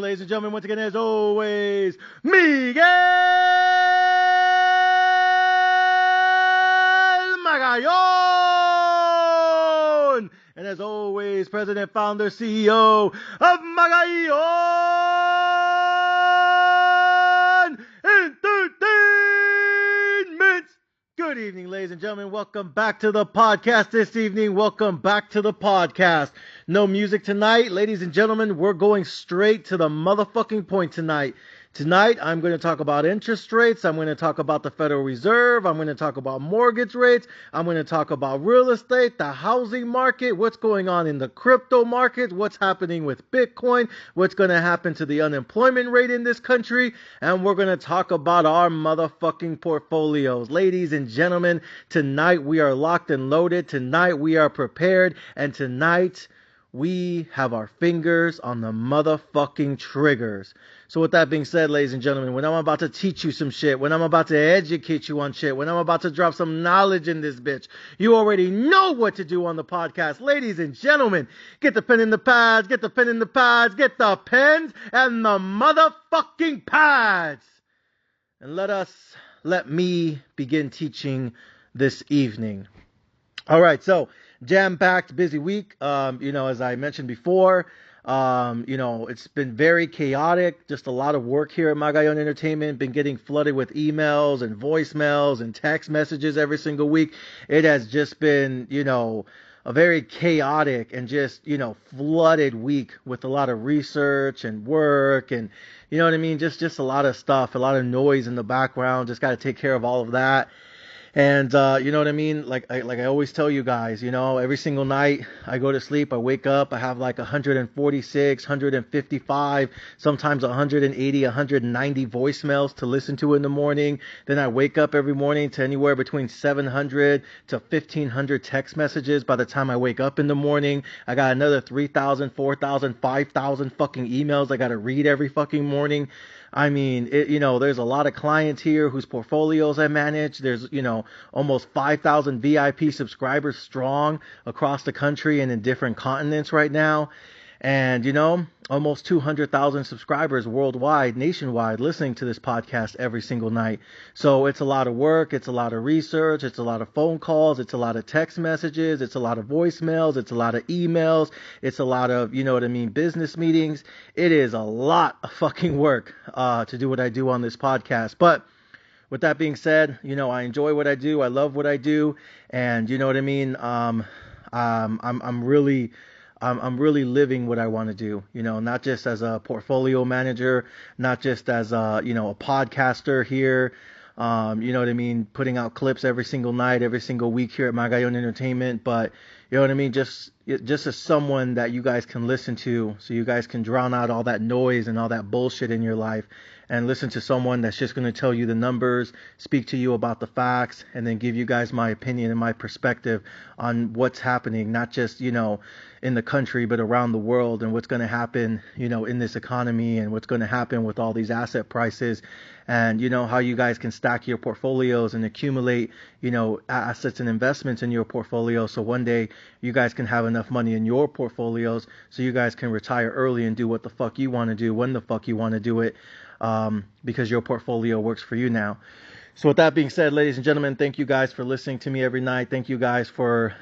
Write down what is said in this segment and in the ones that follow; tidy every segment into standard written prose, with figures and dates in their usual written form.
ladies and gentlemen. Once again, as always, Miguel Magallon! And as always, President, Founder, CEO of Magallon Entertainment! Good evening, ladies and gentlemen. Welcome back to the podcast this evening. Welcome back to the podcast. No music tonight. Ladies and gentlemen, we're going straight to the motherfucking point tonight. Tonight, I'm going to talk about interest rates. I'm going to talk about the Federal Reserve. I'm going to talk about mortgage rates. I'm going to talk about real estate, the housing market, what's going on in the crypto market, what's happening with Bitcoin, what's going to happen to the unemployment rate in this country, and we're going to talk about our motherfucking portfolios. Ladies and gentlemen, tonight we are locked and loaded. Tonight we are prepared, and tonight we have our fingers on the motherfucking triggers. So with that being said, ladies and gentlemen, when I'm about to teach you some shit, when I'm about to educate you on shit, when I'm about to drop some knowledge in this bitch, you already know what to do on the podcast. Ladies and gentlemen, get the pen in the pads, get the pen in the pads, get the pens and the motherfucking pads. And let me begin teaching this evening. All right, so jam-packed, busy week. As I mentioned before, it's been very chaotic. Just a lot of work here at Magallon Entertainment. Been getting flooded with emails and voicemails and text messages every single week. It has just been, a very chaotic and just, flooded week with a lot of research and work and, just a lot of stuff, a lot of noise in the background. Just got to take care of all of that. And, like I always tell you guys, every single night I go to sleep, I wake up, I have like 146, 155, sometimes 180, 190 voicemails to listen to in the morning. Then I wake up every morning to anywhere between 700 to 1,500 text messages by the time I wake up in the morning. I got another 3,000, 4,000, 5,000 fucking emails I got to read every fucking morning. I mean, there's a lot of clients here whose portfolios I manage. There's, almost 5,000 VIP subscribers strong across the country and in different continents right now. And, almost 200,000 subscribers worldwide, nationwide, listening to this podcast every single night. So it's a lot of work. It's a lot of research. It's a lot of phone calls. It's a lot of text messages. It's a lot of voicemails. It's a lot of emails. It's a lot of, business meetings. It is a lot of fucking work to do what I do on this podcast. But with that being said, I enjoy what I do. I love what I do. And I'm really living what I want to do, not just as a portfolio manager, not just as a podcaster here, putting out clips every single night, every single week here at Magallon Entertainment, but just as someone that you guys can listen to, so you guys can drown out all that noise and all that bullshit in your life, and listen to someone that's just going to tell you the numbers, speak to you about the facts, and then give you guys my opinion and my perspective on what's happening, not just, in the country, but around the world, and what's going to happen, in this economy, and what's going to happen with all these asset prices, and, how you guys can stack your portfolios and accumulate, assets and investments in your portfolio. So one day you guys can have enough money in your portfolios so you guys can retire early and do what the fuck you want to do, when the fuck you want to do it. Because your portfolio works for you now. So with that being said, ladies and gentlemen, thank you guys for listening to me every night. Thank you guys for,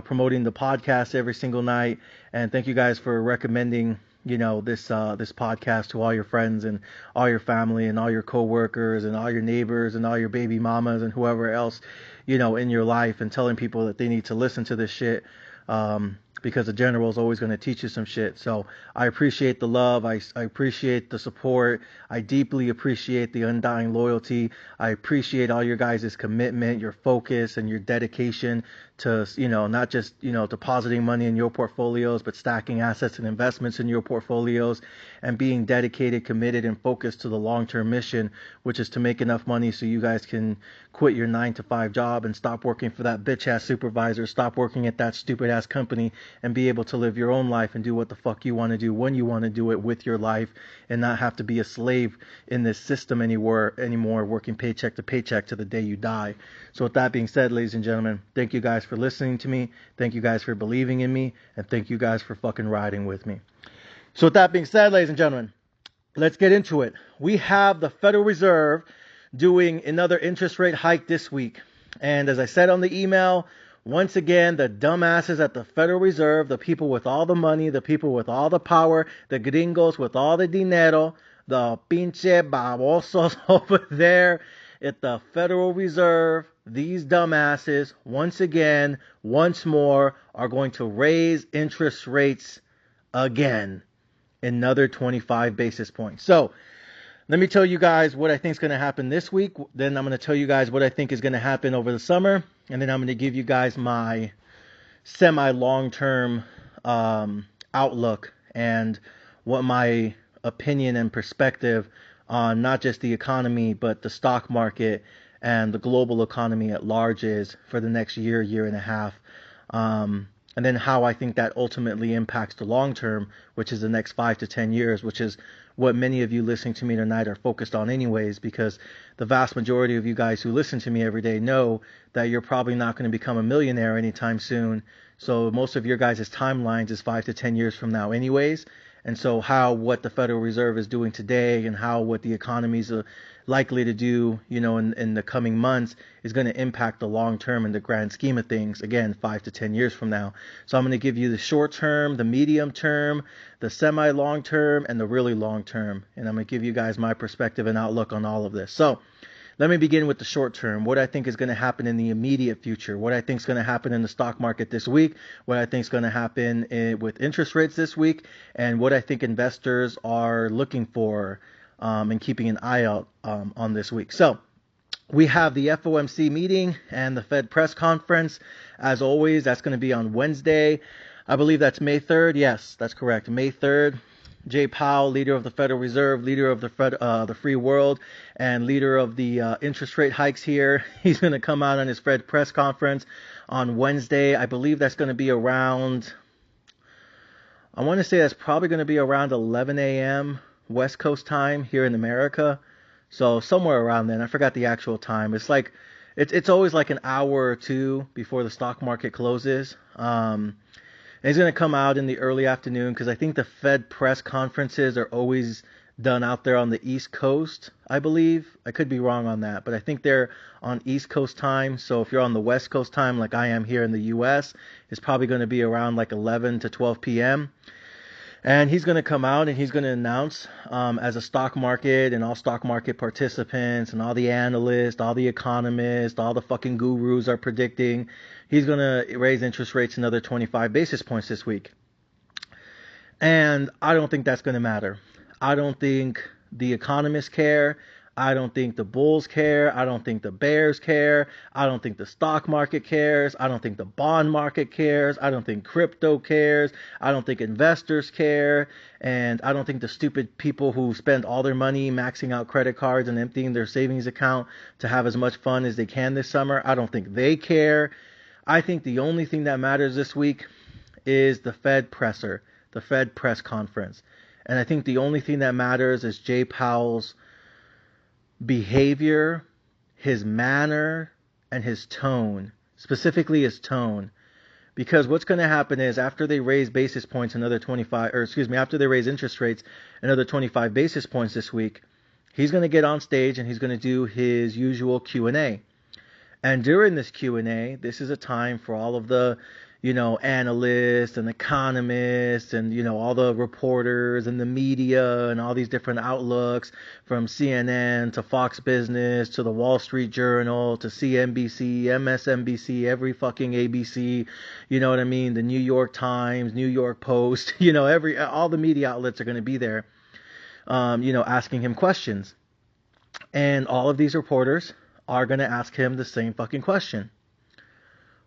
promoting the podcast every single night. And thank you guys for recommending, this podcast to all your friends and all your family and all your coworkers and all your neighbors and all your baby mamas and whoever else, in your life, and telling people that they need to listen to this shit. Because the general is always going to teach you some shit. So I appreciate the love. I appreciate the support. I deeply appreciate the undying loyalty. I appreciate all your guys' commitment, your focus, and your dedication to, not just, depositing money in your portfolios, but stacking assets and investments in your portfolios, and being dedicated, committed, and focused to the long-term mission, which is to make enough money so you guys can quit your 9-to-5 job and stop working for that bitch-ass supervisor, stop working at that stupid-ass company, and be able to live your own life and do what the fuck you want to do when you want to do it with your life, and not have to be a slave in this system anymore, working paycheck to paycheck to the day you die. So with that being said, ladies and gentlemen, thank you guys for listening to me. Thank you guys for believing in me. And thank you guys for fucking riding with me. So with that being said, ladies and gentlemen, let's get into it. We have the Federal Reserve doing another interest rate hike this week. And as I said on the email, once again, the dumbasses at the Federal Reserve, the people with all the money, the people with all the power, the gringos with all the dinero, the pinche babosos over there at the Federal Reserve, these dumbasses, once again, once more, are going to raise interest rates again. Another 25 basis points. So, let me tell you guys what I think is going to happen this week. Then I'm going to tell you guys what I think is going to happen over the summer. And then I'm going to give you guys my semi-long-term outlook and what my opinion and perspective on not just the economy, but the stock market and the global economy at large is for the next year, year and a half. And then how I think that ultimately impacts the long term, which is the next 5 to 10 years, which is what many of you listening to me tonight are focused on anyways, because the vast majority of you guys who listen to me every day know that you're probably not going to become a millionaire anytime soon. So most of your guys' timelines is 5 to 10 years from now anyways. And so what the Federal Reserve is doing today and what the economies are likely to do, in the coming months is going to impact the long term in the grand scheme of things, again, 5 to 10 years from now. So I'm going to give you the short term, the medium term, the semi-long term, and the really long term. And I'm going to give you guys my perspective and outlook on all of this. So let me begin with the short term, what I think is going to happen in the immediate future, what I think is going to happen in the stock market this week, what I think is going to happen with interest rates this week, and what I think investors are looking for and keeping an eye out on this week. So we have the FOMC meeting and the Fed press conference. As always, that's going to be on Wednesday. I believe that's May 3rd. Yes, that's correct. May 3rd. Jay Powell, leader of the Federal Reserve, leader of the free world, and leader of the interest rate hikes here. He's going to come out on his Fed press conference on Wednesday. I believe that's going to be around, I want to say that's probably going to be around 11 a.m. West Coast time here in America. So somewhere around then. I forgot the actual time. It's always like an hour or two before the stock market closes. And he's going to come out in the early afternoon because I think the Fed press conferences are always done out there on the East Coast, I believe. I could be wrong on that, but I think they're on East Coast time. So if you're on the West Coast time like I am here in the U.S., it's probably going to be around like 11 to 12 p.m. And he's going to come out and he's going to announce as a stock market and all stock market participants and all the analysts, all the economists, all the fucking gurus are predicting he's going to raise interest rates another 25 basis points this week. And I don't think that's going to matter. I don't think the economists care. I don't think the bulls care. I don't think the bears care. I don't think the stock market cares. I don't think the bond market cares. I don't think crypto cares. I don't think investors care. And I don't think the stupid people who spend all their money maxing out credit cards and emptying their savings account to have as much fun as they can this summer, I don't think they care. I think the only thing that matters this week is the Fed presser, the Fed press conference. And I think the only thing that matters is Jay Powell's behavior, his manner, and his tone, specifically his tone. Because what's going to happen is after they raise basis points after they raise interest rates another 25 basis points this week, he's going to get on stage and he's going to do his usual Q&A. And during this Q&A, this is a time for all of the, analysts and economists and, all the reporters and the media and all these different outlooks from CNN to Fox Business to the Wall Street Journal to CNBC, MSNBC, every fucking ABC, you know what I mean? The New York Times, New York Post, all the media outlets are going to be there, asking him questions. And all of these reporters are going to ask him the same fucking question.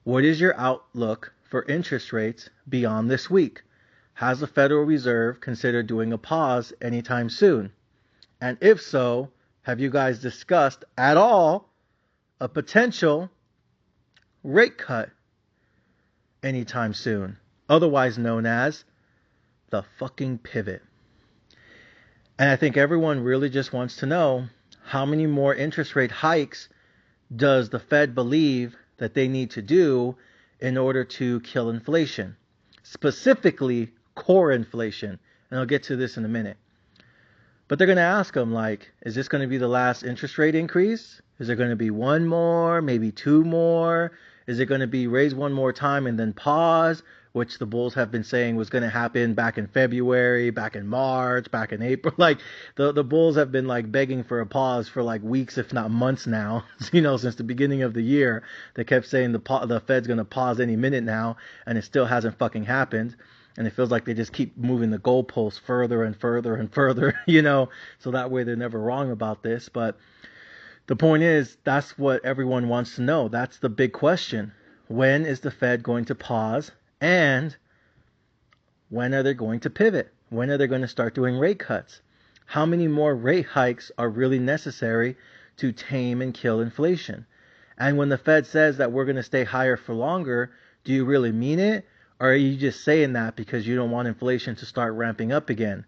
What is your outlook for interest rates beyond this week? Has the Federal Reserve considered doing a pause anytime soon? And if so, have you guys discussed at all a potential rate cut anytime soon? Otherwise known as the fucking pivot. And I think everyone really just wants to know, how many more interest rate hikes does the Fed believe that they need to do in order to kill But they're going to ask them, like, is this going to be the last interest rate increase? Is there going to be one more, maybe two more? Is it going to be raise one more time and then pause, which the bulls have been saying was going to happen back in February, back in March, back in April? Like, the bulls have been, like, begging for a pause for, like, weeks, if not months now, since the beginning of the year. They kept saying the Fed's going to pause any minute now, and it still hasn't fucking happened. And it feels like they just keep moving the goalposts further and further and further, so that way they're never wrong about this. But the point is, that's what everyone wants to know. That's the big question. When is the Fed going to pause? And when are they going to pivot? When are they going to start doing rate cuts? How many more rate hikes are really necessary to tame and kill inflation? And when the Fed says that we're going to stay higher for longer, do you really mean it? Or are you just saying that because you don't want inflation to start ramping up again?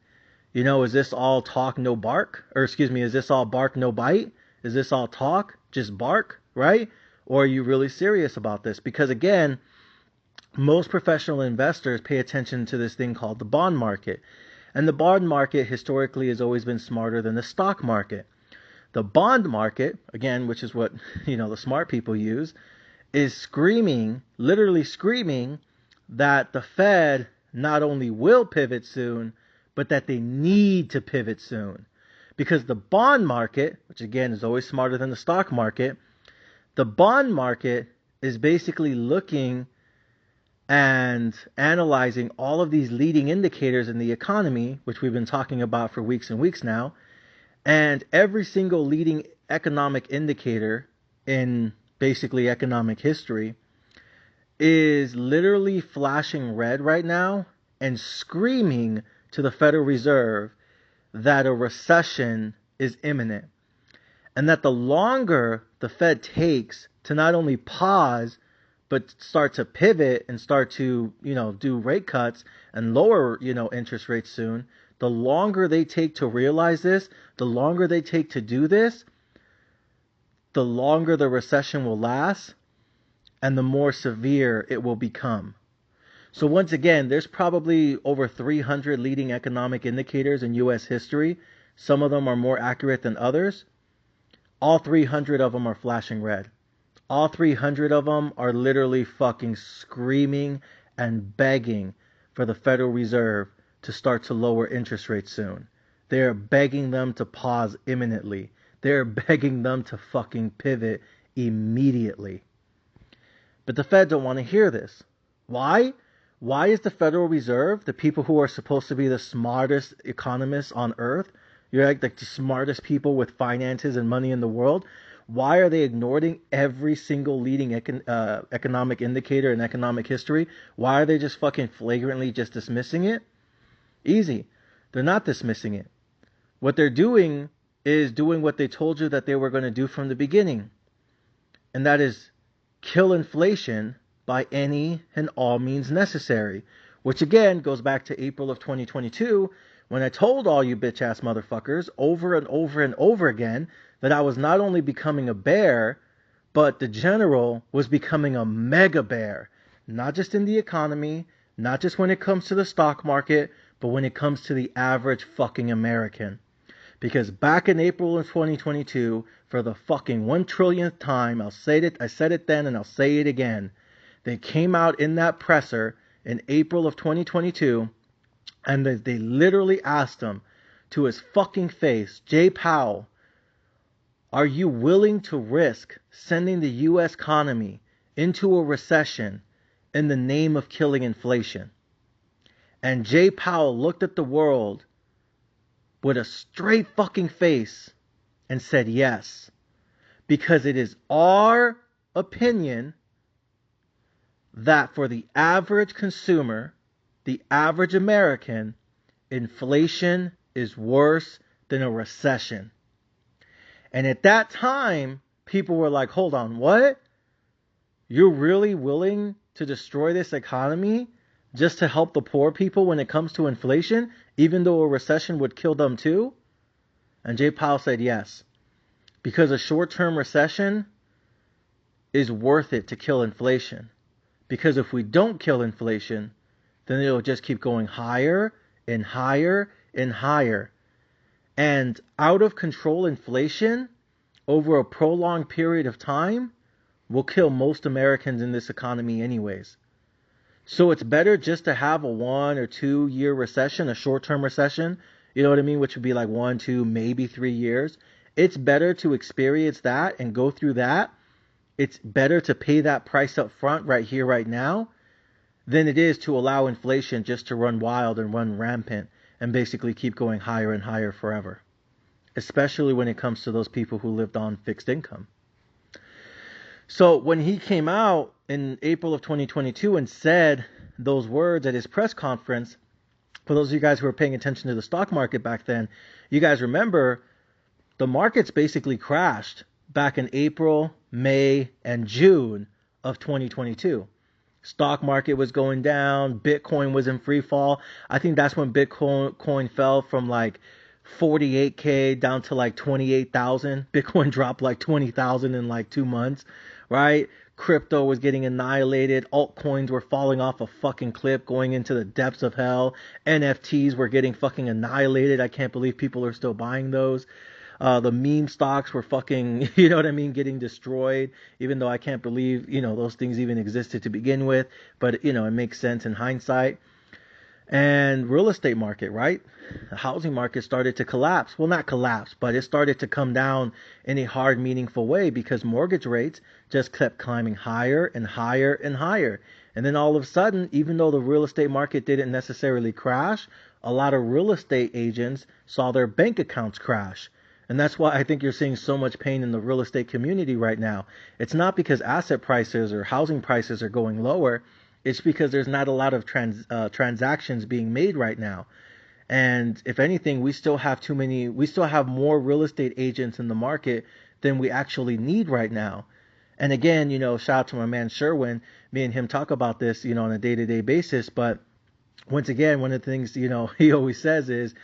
Is this all talk, no bark? Or is this all bark, no bite? Is this all talk, just bark, right? Or are you really serious about this? Because again, most professional investors pay attention to this thing called the bond market. And the bond market historically has always been smarter than the stock market. The bond market, again, which is what, the smart people use, is screaming, literally screaming, that the Fed not only will pivot soon, but that they need to pivot soon. Because the bond market, which again is always smarter than the stock market, the bond market is basically looking and analyzing all of these leading indicators in the economy, which we've been talking about for weeks and weeks now. And every single leading economic indicator in basically economic history is literally flashing red right now and screaming to the Federal Reserve that a recession is imminent. And that the longer the Fed takes to not only pause, but start to pivot and start to, do rate cuts and lower, interest rates soon, the longer they take to realize this, the longer they take to do this, the longer the recession will last, and the more severe it will become. So once again, there's probably over 300 leading economic indicators in U.S. history. Some of them are more accurate than others. All 300 of them are flashing red. All 300 of them are literally fucking screaming and begging for the Federal Reserve to start to lower interest rates soon. They're begging them to pause imminently. They're begging them to fucking pivot immediately. But the Fed don't want to hear this. Why? Why is the Federal Reserve, the people who are supposed to be the smartest economists on earth, you're like the smartest people with finances and money in the world, why are they ignoring every single leading economic indicator in economic history? Why are they just fucking flagrantly just dismissing it? Easy. They're not dismissing it. What they're doing is doing what they told you that they were going to do from the beginning. And that is kill inflation by any and all means necessary. Which again goes back to April of 2022 when I told all you bitch ass motherfuckers over and over and over again that I was not only becoming a bear, but the general was becoming a mega bear. Not just in the economy, not just when it comes to the stock market, but when it comes to the average fucking American. Because back in April of 2022, for the fucking 1 trillionth time, I said it then and I'll say it again. They came out in that presser in April of 2022 and they literally asked him to his fucking face, Jay Powell, are you willing to risk sending the U.S. economy into a recession in the name of killing inflation? And Jay Powell looked at the world with a straight fucking face and said yes. Because it is our opinion that for the average consumer, the average American, inflation is worse than a recession. And at that time, people were like, hold on, what? You're really willing to destroy this economy just to help the poor people when it comes to inflation, even though a recession would kill them too? And Jay Powell said yes. Because a short-term recession is worth it to kill inflation. Because if we don't kill inflation, then it'll just keep going higher and higher and higher. And out of control inflation over a prolonged period of time will kill most Americans in this economy anyways. So it's better just to have a 1 or 2 year recession, a short-term recession, you know what I mean, which would be like 1, 2, maybe 3 years. It's better to experience that and go through that. It's better to pay that price up front right here, right now, than it is to allow inflation just to run wild and run rampant and basically keep going higher and higher forever, especially when it comes to those people who lived on fixed income. So when he came out in April of 2022 and said those words at his press conference, for those of you guys who were paying attention to the stock market back then, you guys remember the markets basically crashed back in April, May, and June of 2022. Stock market was going down. Bitcoin was in free fall. I think that's when Bitcoin fell from like 48K down to like 28,000. Bitcoin dropped like 20,000 in like 2 months, right? Crypto was getting annihilated. Altcoins were falling off a fucking cliff, going into the depths of hell. NFTs were getting fucking annihilated. I can't believe people are still buying those. The meme stocks were fucking, you know what I mean, getting destroyed, even though I can't believe, those things even existed to begin with. But, it makes sense in hindsight. And real estate market, right? The housing market started to collapse. Well, not collapse, but it started to come down in a hard, meaningful way because mortgage rates just kept climbing higher and higher and higher. And then all of a sudden, even though the real estate market didn't necessarily crash, a lot of real estate agents saw their bank accounts crash. And that's why I think you're seeing so much pain in the real estate community right now. It's not because asset prices or housing prices are going lower. It's because there's not a lot of transactions being made right now. And if anything, we still have more real estate agents in the market than we actually need right now. And again, shout out to my man Sherwin. Me and him talk about this, on a day-to-day basis. But once again, one of the things, he always says is,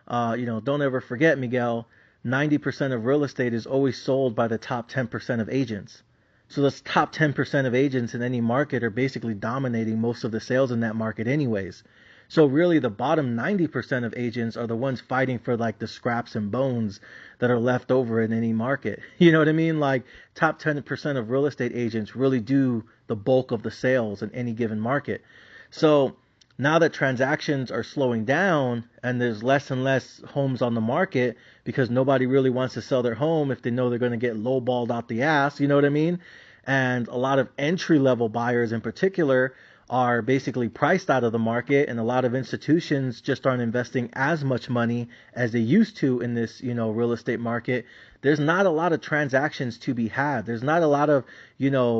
don't ever forget, Miguel, 90% of real estate is always sold by the top 10% of agents. So those top 10% of agents in any market are basically dominating most of the sales in that market anyways. So really the bottom 90% of agents are the ones fighting for like the scraps and bones that are left over in any market. You know what I mean? Like top 10% of real estate agents really do the bulk of the sales in any given market. So now that transactions are slowing down and there's less and less homes on the market because nobody really wants to sell their home if they know they're going to get lowballed out the ass, you know what I mean? And a lot of entry-level buyers in particular are basically priced out of the market, and a lot of institutions just aren't investing as much money as they used to in this, real estate market. There's not a lot of transactions to be had. There's not a lot of,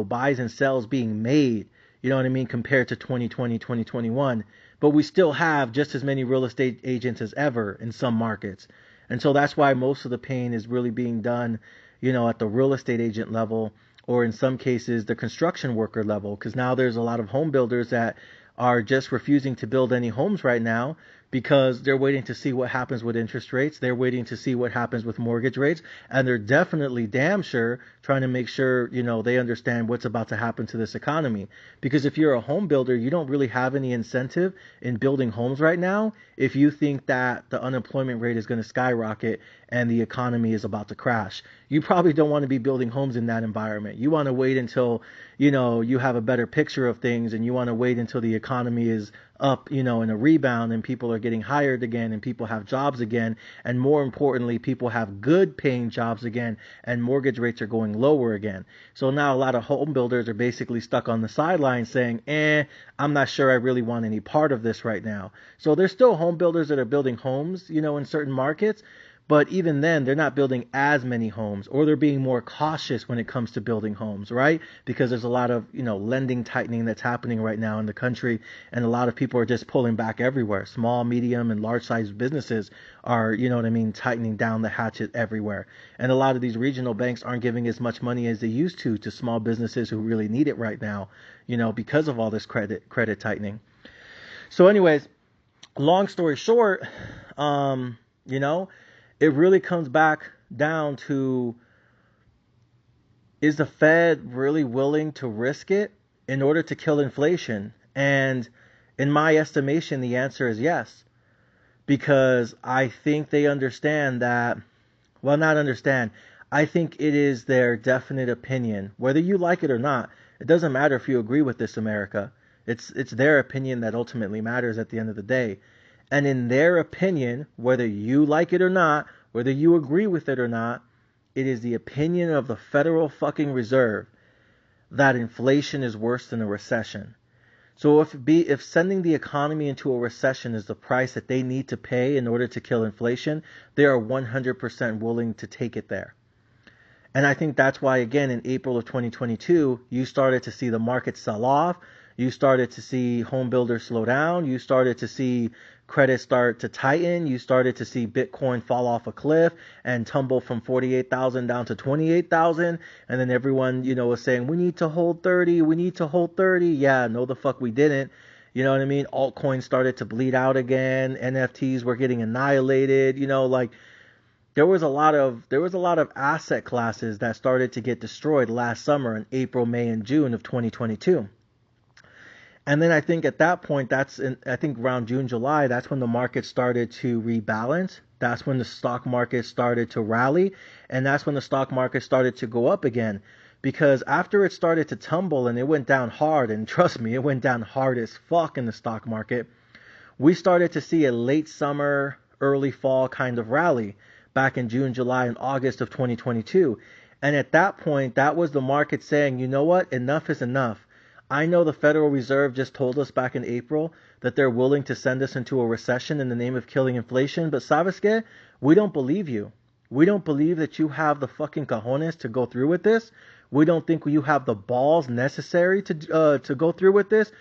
buys and sells being made. You know what I mean? Compared to 2020, 2021. But we still have just as many real estate agents as ever in some markets. And so that's why most of the pain is really being done, at the real estate agent level, or in some cases the construction worker level, because now there's a lot of home builders that are just refusing to build any homes right now because they're waiting to see what happens with interest rates. They're waiting to see what happens with mortgage rates. And they're definitely damn sure trying to make sure, they understand what's about to happen to this economy. Because if you're a home builder, you don't really have any incentive in building homes right now if you think that the unemployment rate is going to skyrocket and the economy is about to crash. You probably don't want to be building homes in that environment. You want to wait until, you have a better picture of things, and you want to wait until the economy is up, in a rebound and people are getting hired again and people have jobs again. And more importantly, people have good paying jobs again and mortgage rates are going lower again. So now a lot of home builders are basically stuck on the sidelines saying, I'm not sure I really want any part of this right now. So there's still home builders that are building homes, in certain markets. But even then, they're not building as many homes, or they're being more cautious when it comes to building homes, right? Because there's a lot of, lending tightening that's happening right now in the country, and a lot of people are just pulling back everywhere. Small, medium, and large-sized businesses are, tightening down the hatchet everywhere. And a lot of these regional banks aren't giving as much money as they used to small businesses who really need it right now, because of all this credit tightening. So anyways, long story short, it really comes back down to, is the Fed really willing to risk it in order to kill inflation? And in my estimation, the answer is yes. because I think they understand that, well, not understand. I think it is their definite opinion, whether you like it or not. It doesn't matter if you agree with this, America. It's their opinion that ultimately matters at the end of the day. And in their opinion, whether you like it or not, whether you agree with it or not, it is the opinion of the Federal fucking Reserve that inflation is worse than a recession. So if sending the economy into a recession is the price that they need to pay in order to kill inflation, they are 100% willing to take it there. And I think that's why, again, in April of 2022, you started to see the market sell off. You started to see home builders slow down. You started to see credit start to tighten. You started to see Bitcoin fall off a cliff and tumble from 48,000 down to 28,000. And then everyone, was saying, we need to hold 30. We need to hold 30. Yeah, no, the fuck we didn't. You know what I mean? Altcoins started to bleed out again. NFTs were getting annihilated. There was a lot of asset classes that started to get destroyed last summer in April, May, and June of 2022. And then I think at that point, I think around June, July, that's when the market started to rebalance. That's when the stock market started to rally. And that's when the stock market started to go up again. Because after it started to tumble and it went down hard, and trust me, it went down hard as fuck in the stock market, we started to see a late summer, early fall kind of rally back in June, July, and August of 2022. And at that point, that was the market saying, you know what, enough is enough. I know the Federal Reserve just told us back in April that they're willing to send us into a recession in the name of killing inflation, but ¿sabes qué? We don't believe you. We don't believe that you have the fucking cojones to go through with this. We don't think you have the balls necessary to go through with this.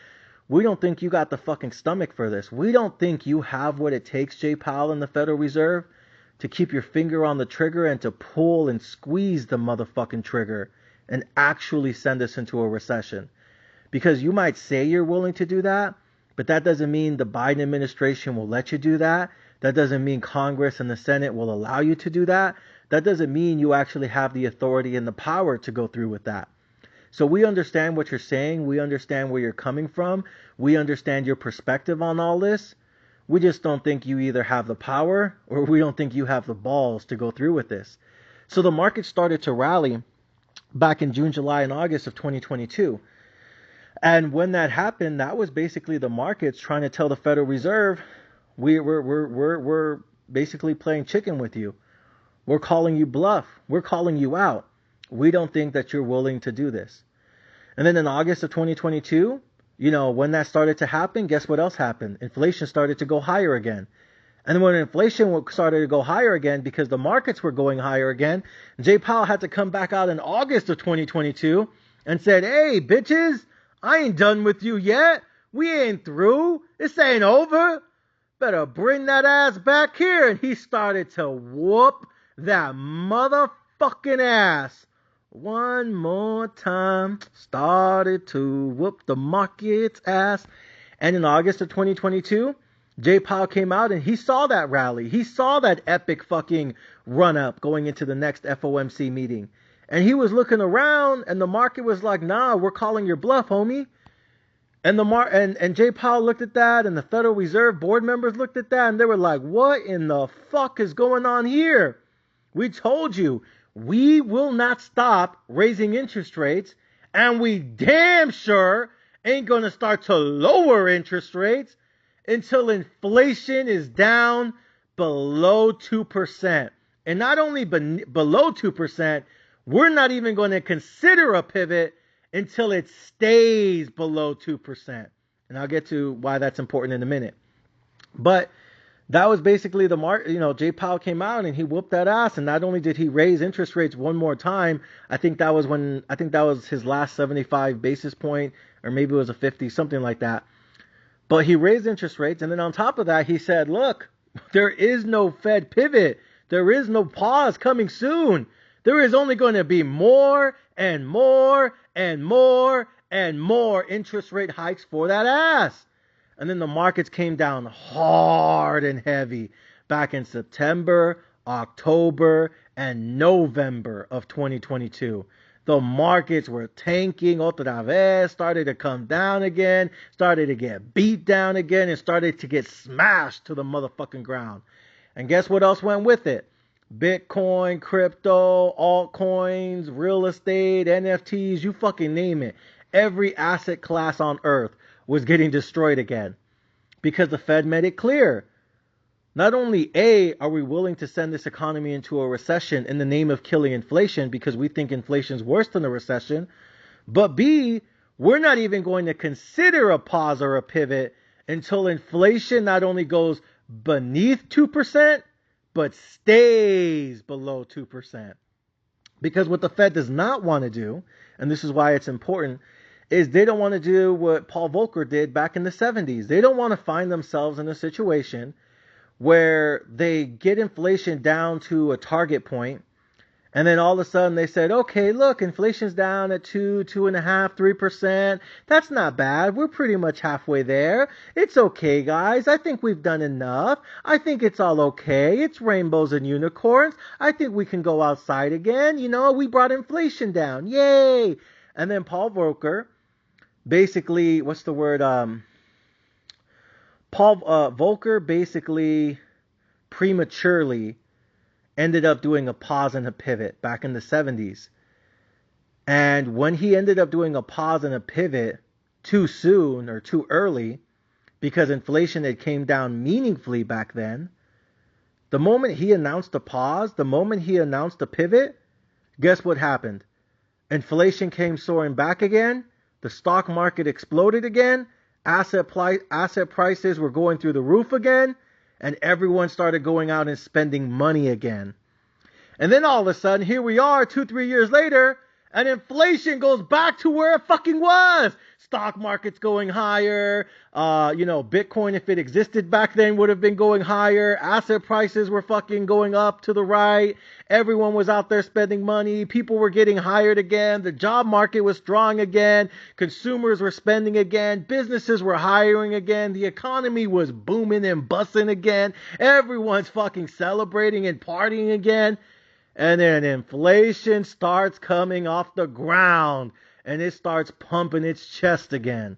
We don't think you got the fucking stomach for this. We don't think you have what it takes, Jay Powell and the Federal Reserve, to keep your finger on the trigger and to pull and squeeze the motherfucking trigger and actually send us into a recession. Because you might say you're willing to do that, but that doesn't mean the Biden administration will let you do that. That doesn't mean Congress and the Senate will allow you to do that. That doesn't mean you actually have the authority and the power to go through with that. So we understand what you're saying. We understand where you're coming from. We understand your perspective on all this. We just don't think you either have the power or we don't think you have the balls to go through with this. So the market started to rally back in June, July, and August of 2022. And when that happened, that was basically the markets trying to tell the Federal Reserve, we're basically playing chicken with you. We're calling you bluff. We're calling you out. We don't think that you're willing to do this. And then in August of 2022, when that started to happen, guess what else happened? Inflation started to go higher again. And when inflation started to go higher again because the markets were going higher again, Jay Powell had to come back out in August of 2022 and said, hey, bitches, I ain't done with you yet. We ain't through. This ain't over. Better bring that ass back here. And he started to whoop that motherfucking ass. One more time. Started to whoop the market's ass. And in August of 2022, Jay Powell came out and he saw that rally. He saw that epic fucking run up going into the next FOMC meeting. And he was looking around and the market was like, nah, we're calling your bluff, homie. And and Jay Powell looked at that and the Federal Reserve board members looked at that and they were like, what in the fuck is going on here? We told you, we will not stop raising interest rates and we damn sure ain't going to start to lower interest rates until inflation is down below 2%. And not only below 2%, we're not even going to consider a pivot until it stays below 2%. And I'll get to why that's important in a minute. But that was basically the market. Jay Powell came out and he whooped that ass. And not only did he raise interest rates one more time, I think that was his last 75 basis point, or maybe it was a 50, something like that. But he raised interest rates. And then on top of that, he said, look, there is no Fed pivot. There is no pause coming soon. There is only going to be more and more and more and more interest rate hikes for that ass. And then the markets came down hard and heavy back in September, October, and November of 2022. The markets were tanking. Otra vez started to come down again, started to get beat down again, and started to get smashed to the motherfucking ground. And guess what else went with it? Bitcoin, crypto, altcoins, real estate, NFTs, you fucking name it. Every asset class on earth was getting destroyed again because the Fed made it clear. Not only A, are we willing to send this economy into a recession in the name of killing inflation because we think inflation is worse than a recession, but B, we're not even going to consider a pause or a pivot until inflation not only goes beneath 2%, but stays below 2%. Because what the Fed does not want to do, and this is why it's important, is they don't want to do what Paul Volcker did back in the 70s. They don't want to find themselves in a situation where they get inflation down to a target point, and then all of a sudden they said, okay, look, inflation's down at 2.5%, 3%. That's not bad. We're pretty much halfway there. It's okay, guys. I think we've done enough. I think it's all okay. It's rainbows and unicorns. I think we can go outside again. You know, we brought inflation down. Yay! And then Paul Volcker, basically, what's the word? Volcker basically prematurely ended up doing a pause and a pivot back in the 70s. And when he ended up doing a pause and a pivot too soon or too early, because inflation had came down meaningfully back then, the moment he announced a pause, the moment he announced a pivot, guess what happened? Inflation came soaring back again. The stock market exploded again. Asset prices were going through the roof again. And everyone started going out and spending money again. And then all of a sudden, here we are 2-3 years later, and inflation goes back to where it fucking was. Stock market's going higher. Bitcoin, if it existed back then, would have been going higher. Asset prices were fucking going up to the right. Everyone was out there spending money. People were getting hired again. The job market was strong again. Consumers were spending again. Businesses were hiring again. The economy was booming and busting again. Everyone's fucking celebrating and partying again. And then inflation starts coming off the ground and it starts pumping its chest again.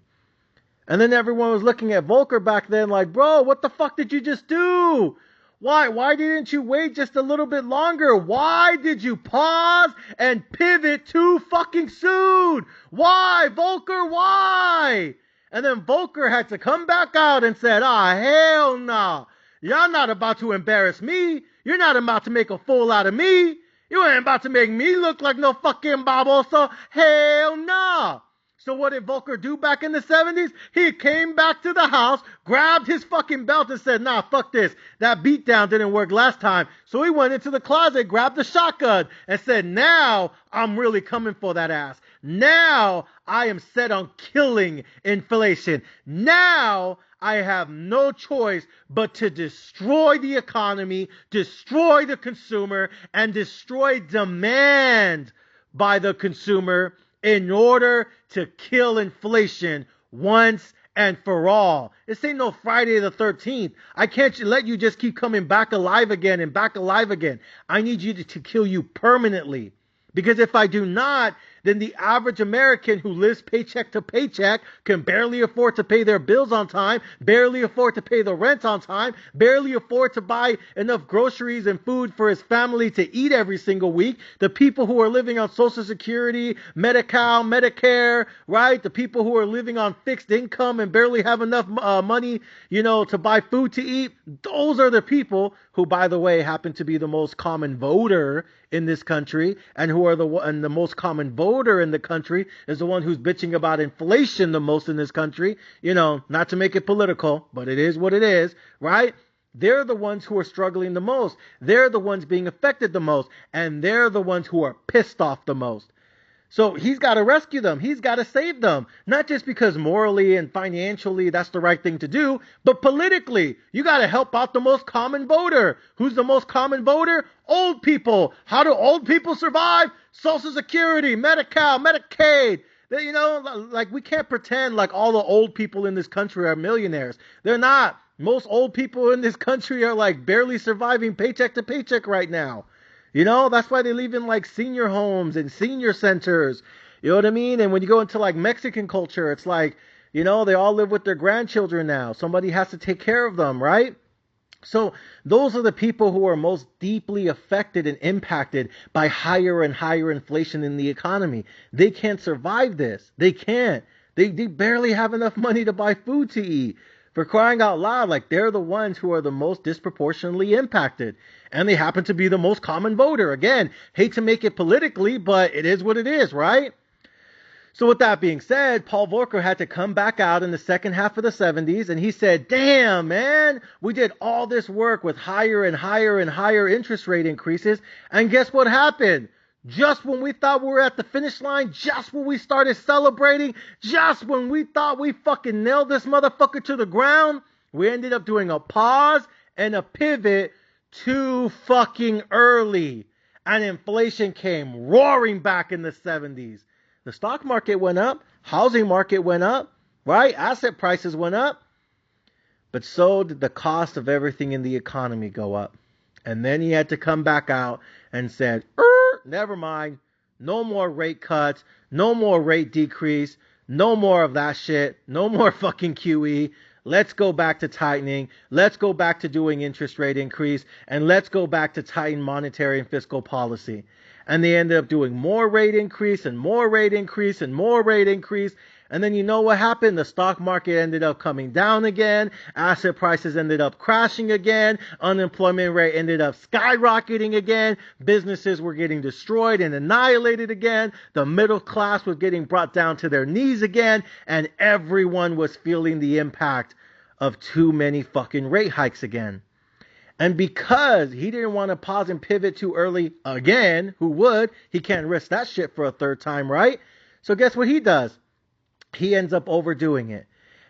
And then everyone was looking at Volcker back then like, bro, what the fuck did you just do? Why didn't you wait just a little bit longer? Why did you pause and pivot too fucking soon? Why, Volcker, why? And then Volcker had to come back out and said, hell no. Y'all not about to embarrass me. You're not about to make a fool out of me. You ain't about to make me look like no fucking baboso. Hell no. So what did Volcker do back in the 70s? He came back to the house, grabbed his fucking belt and said, nah, fuck this. That beatdown didn't work last time. So he went into the closet, grabbed the shotgun and said, now I'm really coming for that ass. Now I am set on killing inflation. Now I have no choice but to destroy the economy, destroy the consumer, and destroy demand by the consumer in order to kill inflation once and for all. This ain't no Friday the 13th. I can't let you just keep coming back alive again and back alive again. I need you to kill you permanently. Because if I do not, then the average American who lives paycheck to paycheck can barely afford to pay their bills on time, barely afford to pay the rent on time, barely afford to buy enough groceries and food for his family to eat every single week. The people who are living on Social Security, Medi-Cal, Medicare, right? The people who are living on fixed income and barely have enough money, to buy food to eat. Those are the people who, by the way, happen to be the most common voter in this country, and who are the most common voter in the country is the one who's bitching about inflation the most in this country. Not to make it political, but it is what it is, right? They're the ones who are struggling the most. They're the ones being affected the most, and they're the ones who are pissed off the most. So he's got to rescue them. He's got to save them. Not just because morally and financially that's the right thing to do, but politically. You got to help out the most common voter. Who's the most common voter? Old people. How do old people survive? Social Security, Medi-Cal, Medicaid. We can't pretend like all the old people in this country are millionaires. They're not. Most old people in this country are like barely surviving paycheck to paycheck right now. You know, that's why they live in like senior homes and senior centers. You know what I mean? And when you go into like Mexican culture, it's like, you know, they all live with their grandchildren now. Somebody has to take care of them, right? So those are the people who are most deeply affected and impacted by higher and higher inflation in the economy. They can't survive this. They can't. They barely have enough money to buy food to eat. For crying out loud, like they're the ones who are the most disproportionately impacted. And they happen to be the most common voter. Again, hate to make it politically, but it is what it is, right? So with that being said, Paul Volcker had to come back out in the second half of the 70s and he said, damn, man, we did all this work with higher and higher and higher interest rate increases. And guess what happened? Just when we thought we were at the finish line, just when we started celebrating, just when we thought we fucking nailed this motherfucker to the ground, we ended up doing a pause and a pivot too fucking early. And inflation came roaring back in the 70s. The stock market went up, housing market went up, right? Asset prices went up. But so did the cost of everything in the economy go up. And then he had to come back out and said, never mind, no more rate cuts, no more rate decrease, no more of that shit, no more fucking QE. Let's go back to tightening. Let's go back to doing interest rate increase. And let's go back to tighten monetary and fiscal policy. And they ended up doing more rate increase and more rate increase and more rate increase. And then you know what happened? The stock market ended up coming down again. Asset prices ended up crashing again. Unemployment rate ended up skyrocketing again. Businesses were getting destroyed and annihilated again. The middle class was getting brought down to their knees again. And everyone was feeling the impact of too many fucking rate hikes again. And because he didn't want to pause and pivot too early again, who would? He can't risk that shit for a third time, right? So guess what he does? He ends up overdoing it.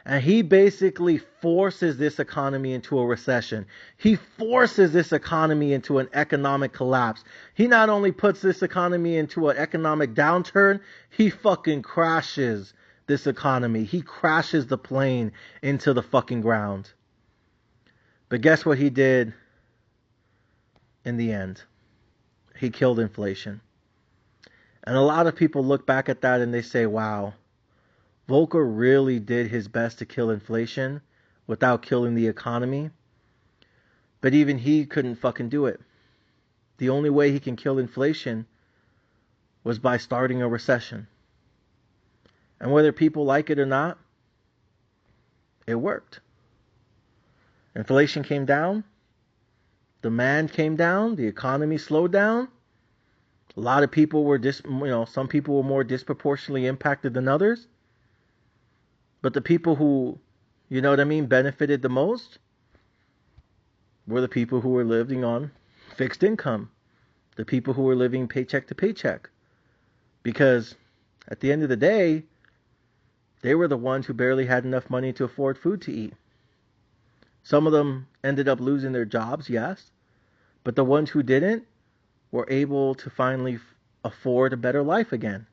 And he basically forces this economy into a recession. He forces this economy into an economic collapse. He not only puts this economy into an economic downturn, he fucking crashes this economy. He crashes the plane into the fucking ground. But guess what he did in the end? He killed inflation. And a lot of people look back at that and they say, wow, Volcker really did his best to kill inflation without killing the economy. But even he couldn't fucking do it. The only way he can kill inflation was by starting a recession. And whether people like it or not, it worked. Inflation came down, demand came down, the economy slowed down. A lot of people were some people were more disproportionately impacted than others. But the people who, benefited the most were the people who were living on fixed income, the people who were living paycheck to paycheck. Because at the end of the day, they were the ones who barely had enough money to afford food to eat. Some of them ended up losing their jobs, yes. But the ones who didn't were able to finally afford a better life again.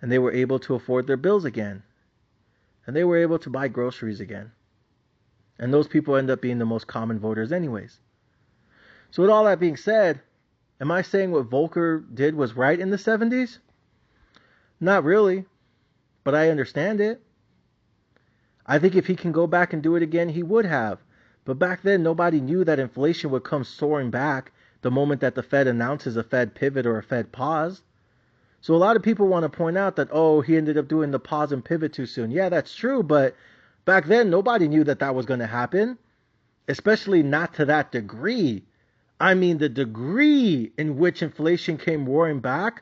And they were able to afford their bills again. And they were able to buy groceries again. And those people end up being the most common voters anyways. So with all that being said, am I saying what Volcker did was right in the 70s? Not really. But I understand it. I think if he can go back and do it again, he would have. But back then, nobody knew that inflation would come soaring back the moment that the Fed announces a Fed pivot or a Fed pause. So a lot of people want to point out that, he ended up doing the pause and pivot too soon. Yeah, that's true. But back then, nobody knew that was going to happen. Especially not to that degree. I mean, the degree in which inflation came roaring back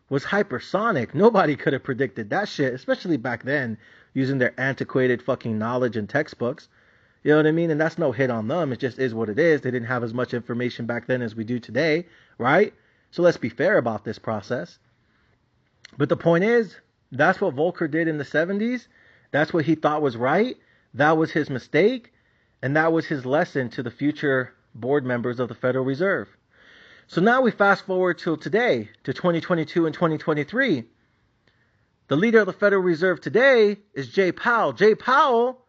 was hypersonic. Nobody could have predicted that shit, especially back then, using their antiquated fucking knowledge and textbooks. You know what I mean? And that's no hit on them. It just is what it is. They didn't have as much information back then as we do today, right? So let's be fair about this process. But the point is, that's what Volcker did in the 70s. That's what he thought was right. That was his mistake. And that was his lesson to the future board members of the Federal Reserve. So now we fast forward till today, to 2022 and 2023. The leader of the Federal Reserve today is Jay Powell. Jay Powell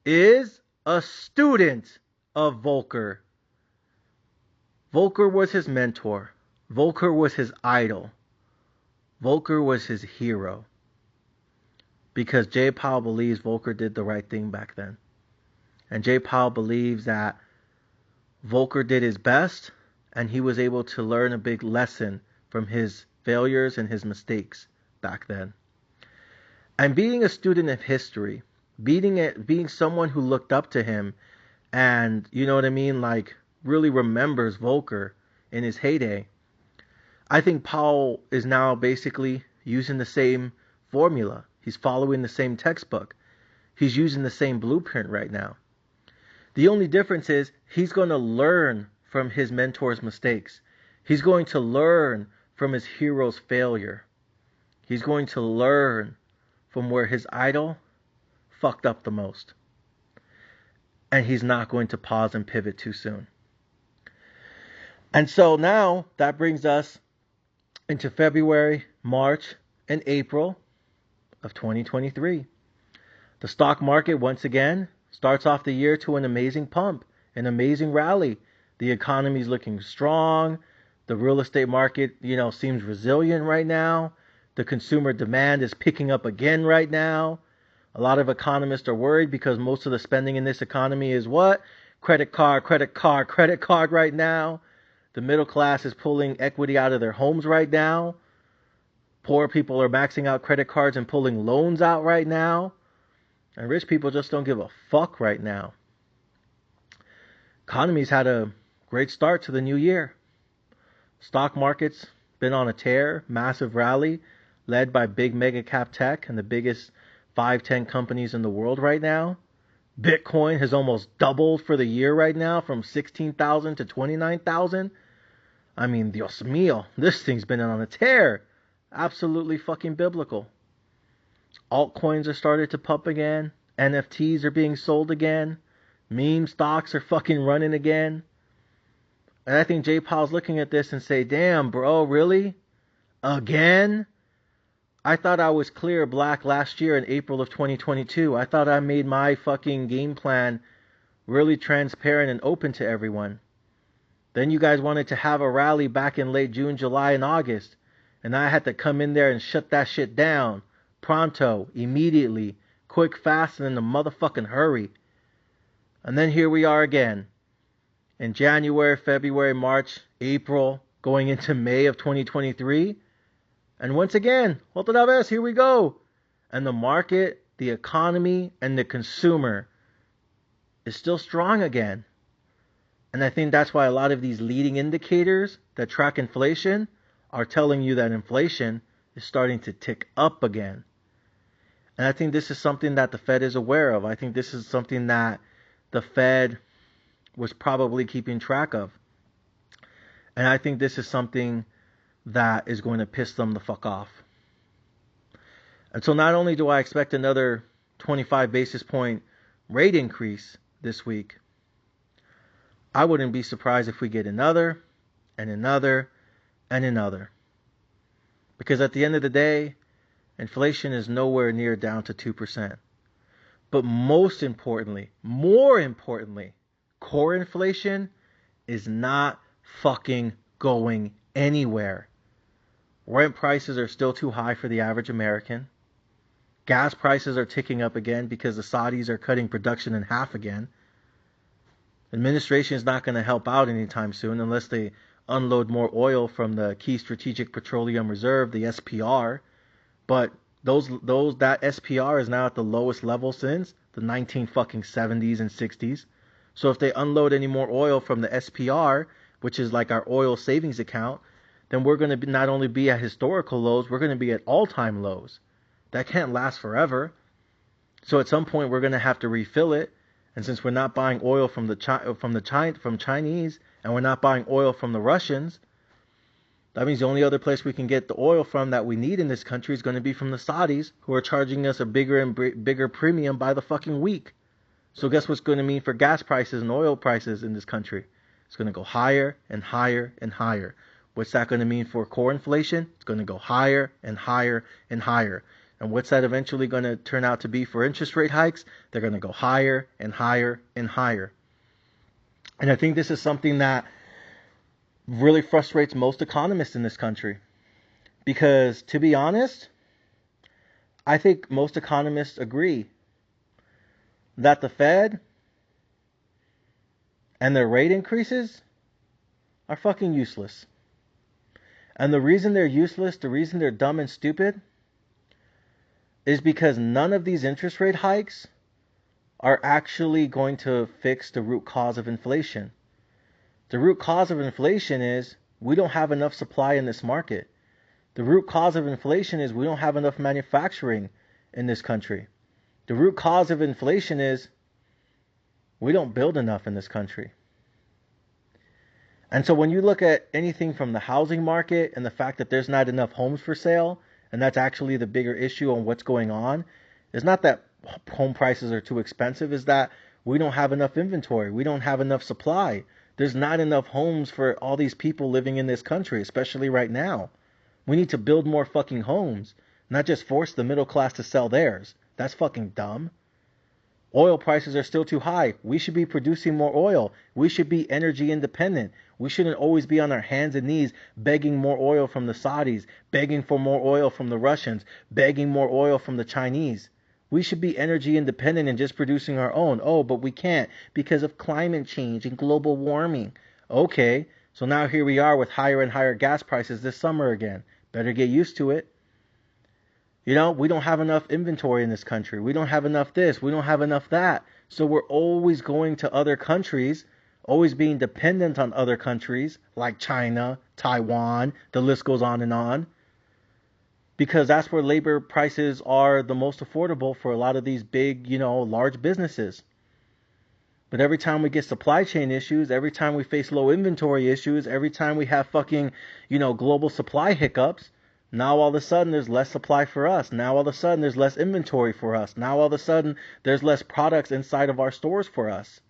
is a student of Volcker. Volcker was his mentor. Volcker was his idol. Volcker was his hero. Because Jay Powell believes Volcker did the right thing back then. And Jay Powell believes that Volcker did his best and he was able to learn a big lesson from his failures and his mistakes back then. And being a student of history, being someone who looked up to him and, you know what I mean, like really remembers Volcker in his heyday, I think Powell is now basically using the same formula. He's following the same textbook. He's using the same blueprint right now. The only difference is he's going to learn from his mentor's mistakes. He's going to learn from his hero's failure. He's going to learn from where his idol fucked up the most. And he's not going to pause and pivot too soon. And so now that brings us into February, March, and April of 2023. The stock market once again starts off the year to an amazing pump, an amazing rally. The economy is looking strong. The real estate market, seems resilient right now. The consumer demand is picking up again right now. A lot of economists are worried because most of the spending in this economy is what? Credit card right now. The middle class is pulling equity out of their homes right now. Poor people are maxing out credit cards and pulling loans out right now. And rich people just don't give a fuck right now. Economy's had a great start to the new year. Stock market's been on a tear, massive rally, led by big mega cap tech and the biggest 5-10 companies in the world right now. Bitcoin has almost doubled for the year right now from 16,000 to 29,000. I mean, Dios mío, this thing's been on a tear. Absolutely fucking biblical. Altcoins are started to pump again. NFTs are being sold again. Meme stocks are fucking running again. And I think Jay Powell's looking at this and say, damn, bro, really? Again? I thought I was clear black last year in April of 2022. I thought I made my fucking game plan really transparent and open to everyone. Then you guys wanted to have a rally back in late June, July, and August. And I had to come in there and shut that shit down. Pronto, immediately, quick, fast, and in a motherfucking hurry. And then here we are again. In January, February, March, April, going into May of 2023. And once again, otra vez, here we go. And the market, the economy, and the consumer is still strong again. And I think that's why a lot of these leading indicators that track inflation are telling you that inflation is starting to tick up again. And I think this is something that the Fed is aware of. I think this is something that the Fed was probably keeping track of. And I think this is something that is going to piss them the fuck off. And so not only do I expect another 25 basis point rate increase this week, I wouldn't be surprised if we get another and another and another. Because at the end of the day, inflation is nowhere near down to 2%. But most importantly, more importantly, core inflation is not fucking going anywhere. Rent prices are still too high for the average American. Gas prices are ticking up again because the Saudis are cutting production in half again. Administration is not going to help out anytime soon unless they unload more oil from the Key Strategic Petroleum Reserve, the SPR. But that SPR is now at the lowest level since the 1970s and 60s. So if they unload any more oil from the SPR, which is like our oil savings account, then we're going to not only be at historical lows, we're going to be at all-time lows. That can't last forever. So at some point we're going to have to refill it. And since we're not buying oil from Chinese, and we're not buying oil from the Russians, that means the only other place we can get the oil from that we need in this country is going to be from the Saudis, who are charging us a bigger and bigger premium by the fucking week. So guess what's going to mean for gas prices and oil prices in this country? It's going to go higher and higher and higher. What's that going to mean for core inflation? It's going to go higher and higher and higher. And what's that eventually going to turn out to be for interest rate hikes? They're going to go higher and higher and higher. And I think this is something that really frustrates most economists in this country. Because, to be honest, I think most economists agree that the Fed and their rate increases are fucking useless. And the reason they're useless, the reason they're dumb and stupid, is because none of these interest rate hikes are actually going to fix the root cause of inflation. The root cause of inflation is we don't have enough supply in this market. The root cause of inflation is we don't have enough manufacturing in this country. The root cause of inflation is we don't build enough in this country. And so when you look at anything from the housing market and the fact that there's not enough homes for sale, and that's actually the bigger issue on what's going on, it's not that home prices are too expensive, is that we don't have enough inventory. We don't have enough supply. There's not enough homes for all these people living in this country, especially right now. We need to build more fucking homes, not just force the middle class to sell theirs. That's fucking dumb. Oil prices are still too high. We should be producing more oil. We should be energy independent. We shouldn't always be on our hands and knees begging more oil from the Saudis, begging for more oil from the Russians, begging more oil from the Chinese. We should be energy independent and just producing our own. Oh, but we can't because of climate change and global warming. Okay, so now here we are with higher and higher gas prices this summer again. Better get used to it. You know, we don't have enough inventory in this country. We don't have enough this. We don't have enough that. So we're always going to other countries, always being dependent on other countries like China, Taiwan, the list goes on, because that's where labor prices are the most affordable for a lot of these big, large businesses. But every time we get supply chain issues, every time we face low inventory issues, every time we have fucking, global supply hiccups, now all of a sudden there's less supply for us. Now all of a sudden there's less inventory for us. Now all of a sudden there's less products inside of our stores for us.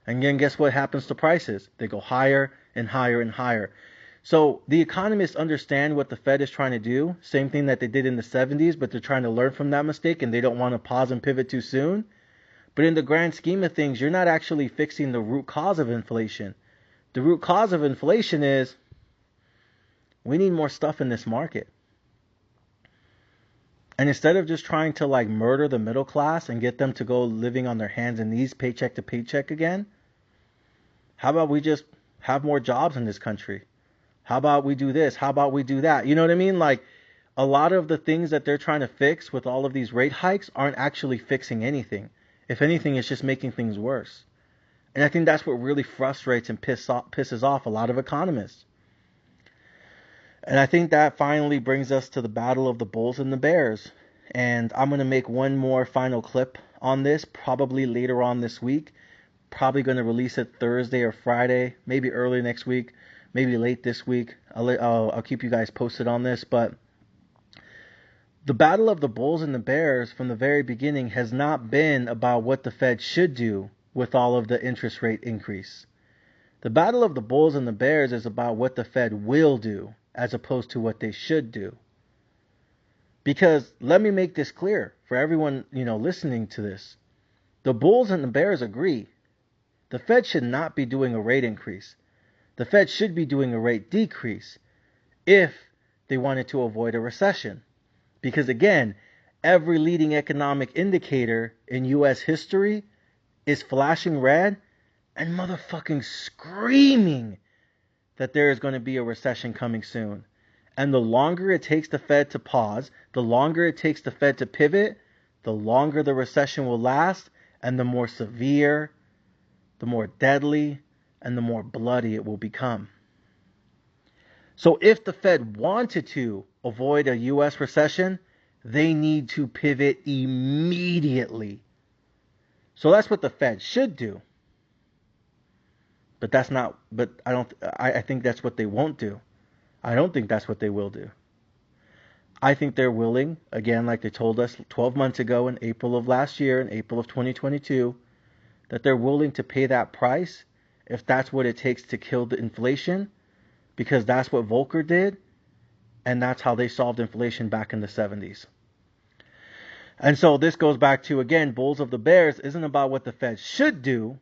And then guess what happens to prices? They go higher and higher and higher. So the economists understand what the Fed is trying to do. Same thing that they did in the 70s, but they're trying to learn from that mistake and they don't want to pause and pivot too soon. But in the grand scheme of things, you're not actually fixing the root cause of inflation. The root cause of inflation is we need more stuff in this market. And instead of just trying to murder the middle class and get them to go living on their hands and knees paycheck to paycheck again, how about we just have more jobs in this country? How about we do this? How about we do that? You know what I mean? A lot of the things that they're trying to fix with all of these rate hikes aren't actually fixing anything. If anything, it's just making things worse. And I think that's what really frustrates and pisses off a lot of economists. And I think that finally brings us to the battle of the bulls and the bears. And I'm going to make one more final clip on this, probably later on this week. Probably going to release it Thursday or Friday, maybe early next week, maybe late this week. I'll keep you guys posted on this. But the battle of the bulls and the bears from the very beginning has not been about what the Fed should do with all of the interest rate increase. The battle of the bulls and the bears is about what the Fed will do as opposed to what they should do. Because let me make this clear for everyone, listening to this. The bulls and the bears agree. The Fed should not be doing a rate increase. The Fed should be doing a rate decrease if they wanted to avoid a recession. Because again, every leading economic indicator in U.S. history is flashing red and motherfucking screaming that there is going to be a recession coming soon. And the longer it takes the Fed to pause, the longer it takes the Fed to pivot, the longer the recession will last, and the more severe, the more deadly, and the more bloody it will become. So if the Fed wanted to avoid a U.S. recession, they need to pivot immediately. So that's what the Fed should do. But I think that's what they won't do. I don't think that's what they will do. I think they're willing, again, like they told us 12 months ago in April of last year, in April of 2022, that they're willing to pay that price if that's what it takes to kill the inflation, because that's what Volcker did, and that's how they solved inflation back in the 70s. And so this goes back to, again, bulls of the bears isn't about what the Fed should do.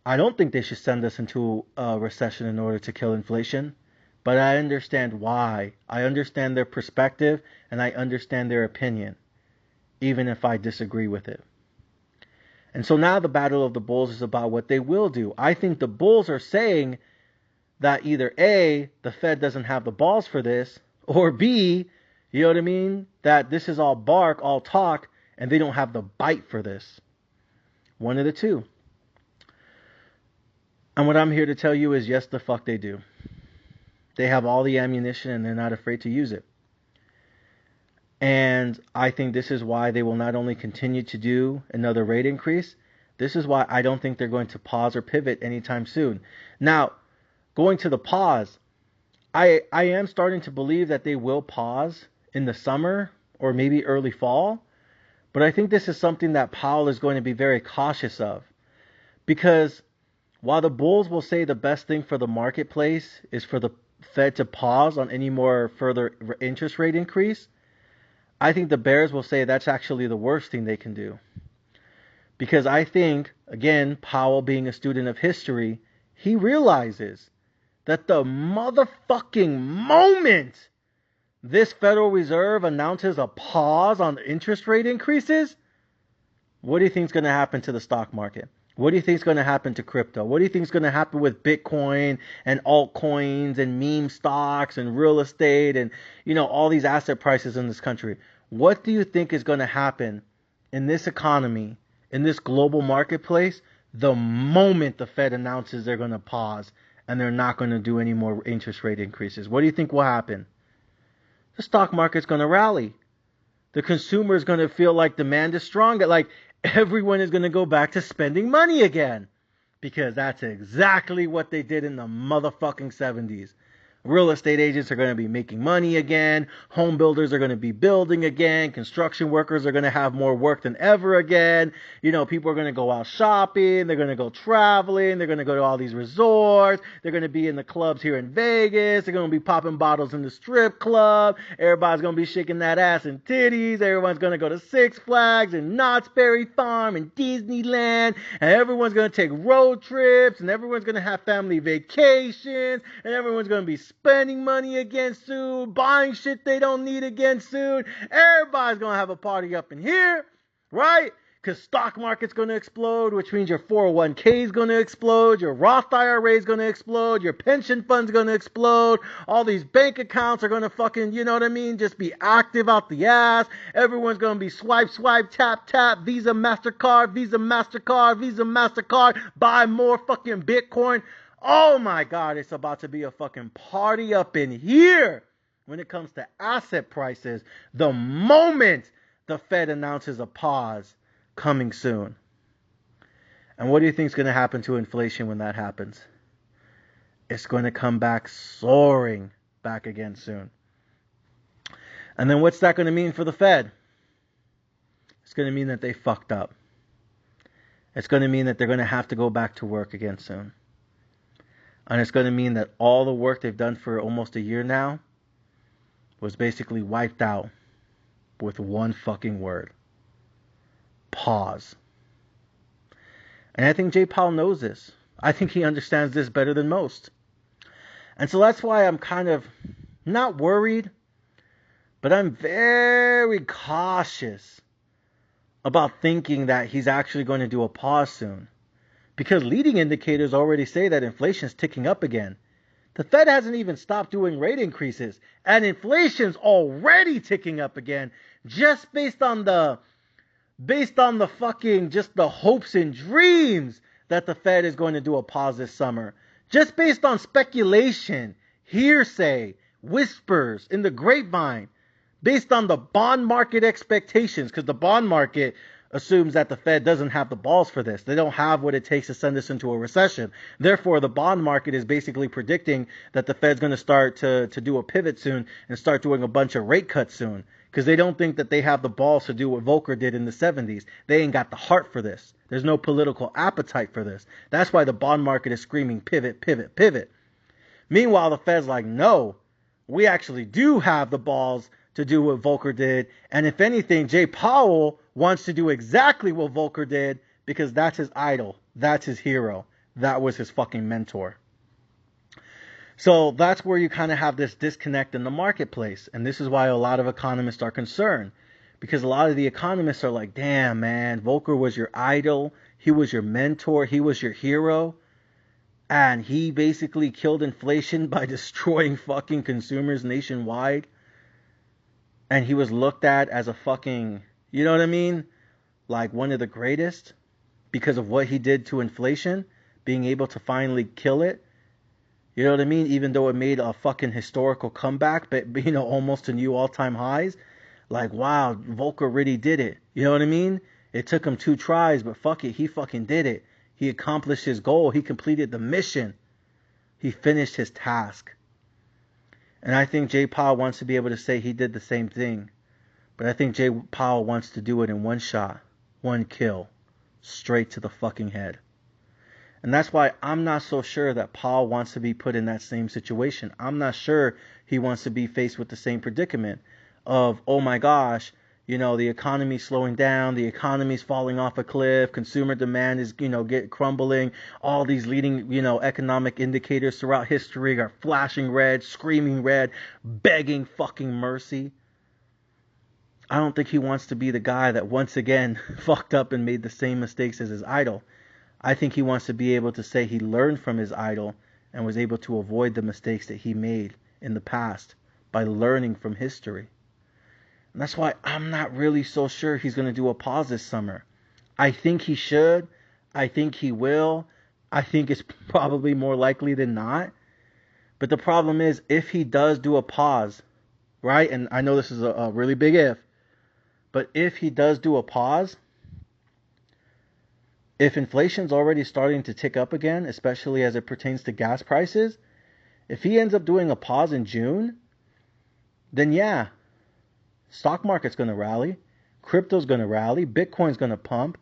I don't think they should send us into a recession in order to kill inflation, but I understand why. I understand their perspective and I understand their opinion, even if I disagree with it. And so now the battle of the bulls is about what they will do. I think the bulls are saying that either A, the Fed doesn't have the balls for this, or B, you know what I mean, that this is all bark, all talk, and they don't have the bite for this. One of the two. And what I'm here to tell you is yes, the fuck they do. They have all the ammunition and they're not afraid to use it. And I think this is why they will not only continue to do another rate increase, this is why I don't think they're going to pause or pivot anytime soon. Now, going to the pause, I am starting to believe that they will pause in the summer or maybe early fall. But I think this is something that Powell is going to be very cautious of. Because while the bulls will say the best thing for the marketplace is for the Fed to pause on any more further interest rate increase, I think the bears will say that's actually the worst thing they can do. Because I think, again, Powell being a student of history, he realizes that the motherfucking moment this Federal Reserve announces a pause on interest rate increases, what do you think is going to happen to the stock market? What do you think is going to happen to crypto? What do you think is going to happen with Bitcoin and altcoins and meme stocks and real estate and, you know, all these asset prices in this country? What do you think is going to happen in this economy, in this global marketplace, the moment the Fed announces they're going to pause and they're not going to do any more interest rate increases? What do you think will happen? The stock market's going to rally. The consumer is going to feel like demand is strong. Like everyone is going to go back to spending money again. Because that's exactly what they did in the motherfucking 70s. Real estate agents are going to be making money again. Home builders are going to be building again. Construction workers are going to have more work than ever again. You know, people are going to go out shopping. They're going to go traveling. They're going to go to all these resorts. They're going to be in the clubs here in Vegas. They're going to be popping bottles in the strip club. Everybody's going to be shaking that ass and titties. Everyone's going to go to Six Flags and Knott's Berry Farm and Disneyland. And everyone's going to take road trips. And everyone's going to have family vacations. And everyone's going to be spending money again soon, buying shit they don't need again soon. Everybody's going to have a party up in here, right? Because stock market's going to explode, which means your 401k is going to explode, your Roth IRA is going to explode, your pension fund's going to explode, all these bank accounts are going to fucking, you know what I mean, just be active out the ass. Everyone's going to be swipe, swipe, tap, tap, Visa, MasterCard, Visa, MasterCard, Visa, MasterCard, buy more fucking Bitcoin. Oh my God, it's about to be a fucking party up in here when it comes to asset prices the moment the Fed announces a pause coming soon. And what do you think is going to happen to inflation when that happens? It's going to come back soaring back again soon. And then what's that going to mean for the Fed? It's going to mean that they fucked up. It's going to mean that they're going to have to go back to work again soon. And it's going to mean that all the work they've done for almost a year now was basically wiped out with one fucking word. Pause. And I think Jay Powell knows this. I think he understands this better than most. And so that's why I'm kind of not worried, but I'm very cautious about thinking that he's actually going to do a pause soon. Because leading indicators already say that inflation is ticking up again. The Fed hasn't even stopped doing rate increases, and inflation's already ticking up again, just based on the fucking just the hopes and dreams that the Fed is going to do a pause this summer. Just based on speculation, hearsay, whispers in the grapevine, based on the bond market expectations, because the bond market assumes that the Fed doesn't have the balls for this. They don't have what it takes to send us into a recession. Therefore, the bond market is basically predicting that the Fed's going to start to do a pivot soon and start doing a bunch of rate cuts soon. Because they don't think that they have the balls to do what Volcker did in the 70s. They ain't got the heart for this. There's no political appetite for this. That's why the bond market is screaming pivot, pivot, pivot. Meanwhile, the Fed's like, no, we actually do have the balls to do what Volcker did. And if anything, Jay Powell wants to do exactly what Volcker did because that's his idol. That's his hero. that was his fucking mentor. So that's where you kind of have this disconnect in the marketplace. And this is why a lot of economists are concerned. Because a lot of the economists are like, damn, man, Volcker was your idol. He was your mentor. He was your hero. And he basically killed inflation by destroying fucking consumers nationwide. And he was looked at as a fucking, you know what I mean? Like one of the greatest because of what he did to inflation, being able to finally kill it. You know what I mean? Even though it made a fucking historical comeback, but you know, almost to new all-time highs. Like, wow, Volcker really did it. You know what I mean? It took him 2 tries, but fuck it, he fucking did it. He accomplished his goal. He completed the mission. He finished his task. And I think Jay Powell wants to be able to say he did the same thing. But I think Jay Powell wants to do it in one shot, one kill, straight to the fucking head. And that's why I'm not so sure that Powell wants to be put in that same situation. I'm not sure he wants to be faced with the same predicament of, oh my gosh, you know, the economy's slowing down, the economy's falling off a cliff, consumer demand is, you know, crumbling, all these leading, you know, economic indicators throughout history are flashing red, screaming red, begging fucking mercy. I don't think he wants to be the guy that once again fucked up and made the same mistakes as his idol. I think he wants to be able to say he learned from his idol and was able to avoid the mistakes that he made in the past by learning from history. And that's why I'm not really so sure he's going to do a pause this summer. I think he should. I think he will. I think it's probably more likely than not. But the problem is, if he does do a pause, right? And I know this is a really big if. But if he does do a pause, if inflation's already starting to tick up again, especially as it pertains to gas prices, if he ends up doing a pause in June, then yeah, stock market's going to rally, crypto's going to rally, Bitcoin's going to pump,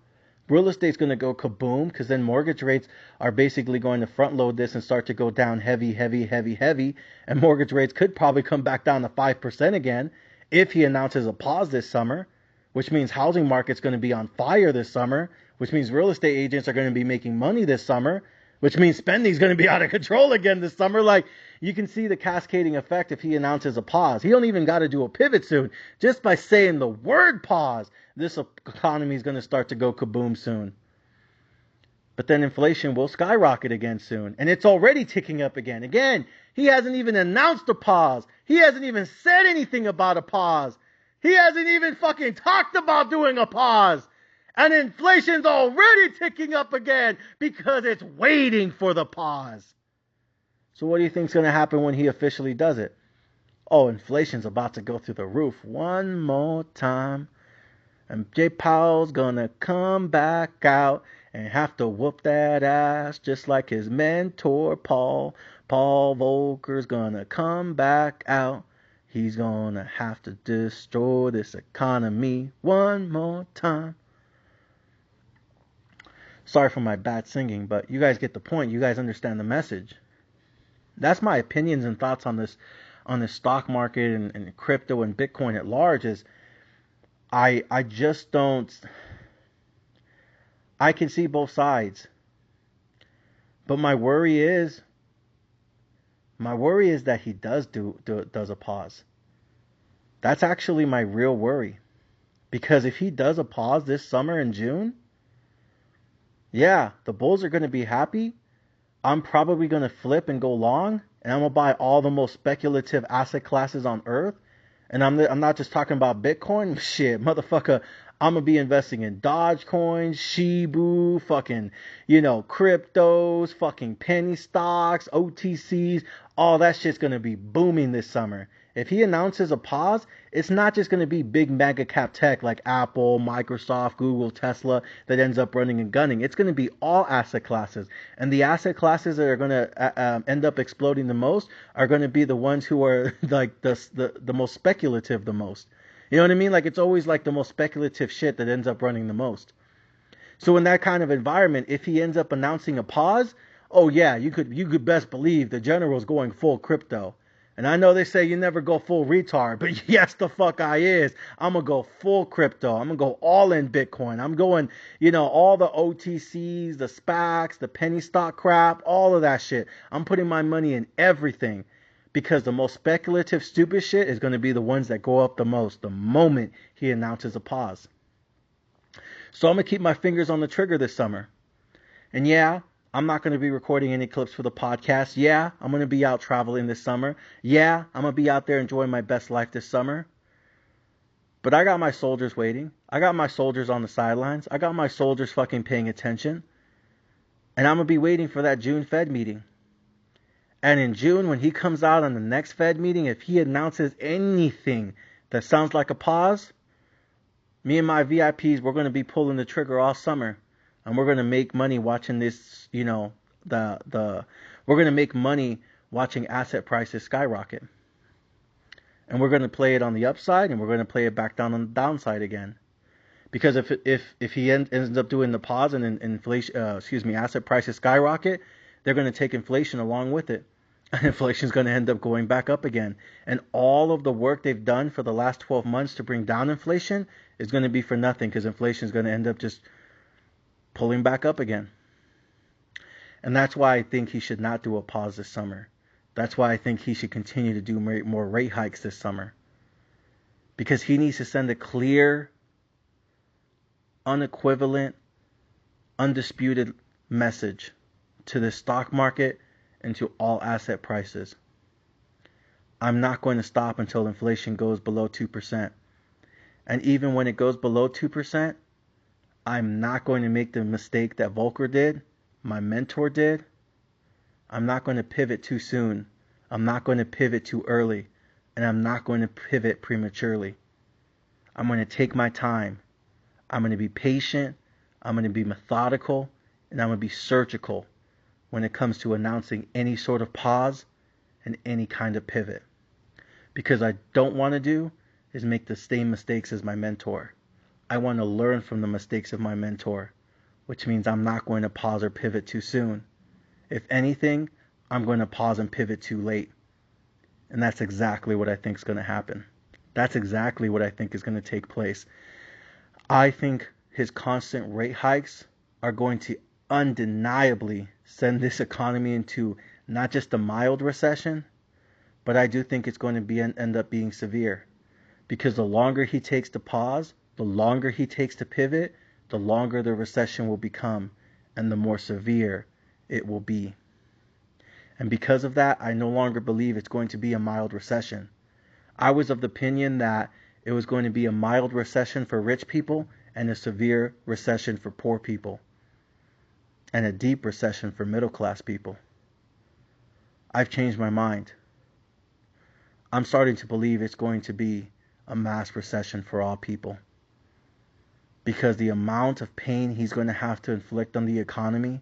real estate's going to go kaboom, because then mortgage rates are basically going to front load this and start to go down heavy, and mortgage rates could probably come back down to 5% again if he announces a pause this summer, which means housing market's going to be on fire this summer, which means real estate agents are going to be making money this summer, which means spending's going to be out of control again this summer. Like, you can see the cascading effect if he announces a pause. He don't even got to do a pivot soon. Just by saying the word pause, this economy is going to start to go kaboom soon. But then inflation will skyrocket again soon. And it's already ticking up again. Again, he hasn't even announced a pause. He hasn't even said anything about a pause. He hasn't even fucking talked about doing a pause. And inflation's already ticking up again because it's waiting for the pause. So what do you think's going to happen when he officially does it? Oh, inflation's about to go through the roof one more time. And Jay Powell's going to come back out and have to whoop that ass just like his mentor, Paul. Paul Volcker's going to come back out. He's going to have to destroy this economy one more time. Sorry for my bad singing, but you guys get the point. You guys understand the message. That's my opinions and thoughts on this stock market and crypto and Bitcoin at large. Is I just don't. I can see both sides, but my worry is that he does a pause. That's actually my real worry, because if he does a pause this summer in June, yeah, the bulls are going to be happy. I'm probably going to flip and go long, and I'm going to buy all the most speculative asset classes on earth. And I'm not just talking about Bitcoin. Shit, motherfucker, I'm going to be investing in Dogecoin, Shibu, fucking, cryptos, fucking penny stocks, OTCs. All that shit's going to be booming this summer. If he announces a pause, it's not just going to be big mega cap tech like Apple, Microsoft, Google, Tesla that ends up running and gunning. It's going to be all asset classes. And the asset classes that are going to end up exploding the most are going to be the ones who are like the most speculative the most. You know what I mean? Like, it's always like the most speculative shit that ends up running the most. So in that kind of environment, if he ends up announcing a pause, oh yeah, you could best believe the general's going full crypto. And I know they say you never go full retard, but yes, the fuck I is. I'm going to go full crypto. I'm going to go all in Bitcoin. I'm going, all the OTCs, the SPACs, the penny stock crap, all of that shit. I'm putting my money in everything because the most speculative, stupid shit is going to be the ones that go up the most the moment he announces a pause. So I'm going to keep my fingers on the trigger this summer. And yeah, I'm not going to be recording any clips for the podcast. Yeah, I'm going to be out traveling this summer. Yeah, I'm going to be out there enjoying my best life this summer. But I got my soldiers waiting. I got my soldiers on the sidelines. I got my soldiers fucking paying attention. And I'm going to be waiting for that June Fed meeting. And in June, when he comes out on the next Fed meeting, if he announces anything that sounds like a pause, me and my VIPs, we're going to be pulling the trigger all summer. And we're going to make money watching this, we're going to make money watching asset prices skyrocket. And we're going to play it on the upside and we're going to play it back down on the downside again. Because if he ends up doing the pause and inflation, asset prices skyrocket, they're going to take inflation along with it. And inflation is going to end up going back up again. And all of the work they've done for the last 12 months to bring down inflation is going to be for nothing because inflation is going to end up just pulling back up again. And that's why I think he should not do a pause this summer. That's why I think he should continue to do more rate hikes this summer. Because he needs to send a clear, unequivalent, undisputed message to the stock market and to all asset prices. I'm not going to stop until inflation goes below 2%. And even when it goes below 2%, I'm not going to make the mistake that Volcker did, my mentor did. I'm not going to pivot too soon. I'm not going to pivot too early. And I'm not going to pivot prematurely. I'm going to take my time. I'm going to be patient. I'm going to be methodical. And I'm going to be surgical when it comes to announcing any sort of pause and any kind of pivot. Because I don't want to do is make the same mistakes as my mentor. I want to learn from the mistakes of my mentor, which means I'm not going to pause or pivot too soon. If anything, I'm going to pause and pivot too late. And that's exactly what I think is going to happen. That's exactly what I think is going to take place. I think his constant rate hikes are going to undeniably send this economy into not just a mild recession, but I do think it's going to end up being severe. Because the longer he takes to pause, the longer he takes to pivot, the longer the recession will become and the more severe it will be. And because of that, I no longer believe it's going to be a mild recession. I was of the opinion that it was going to be a mild recession for rich people and a severe recession for poor people and a deep recession for middle class people. I've changed my mind. I'm starting to believe it's going to be a mass recession for all people. Because the amount of pain he's going to have to inflict on the economy,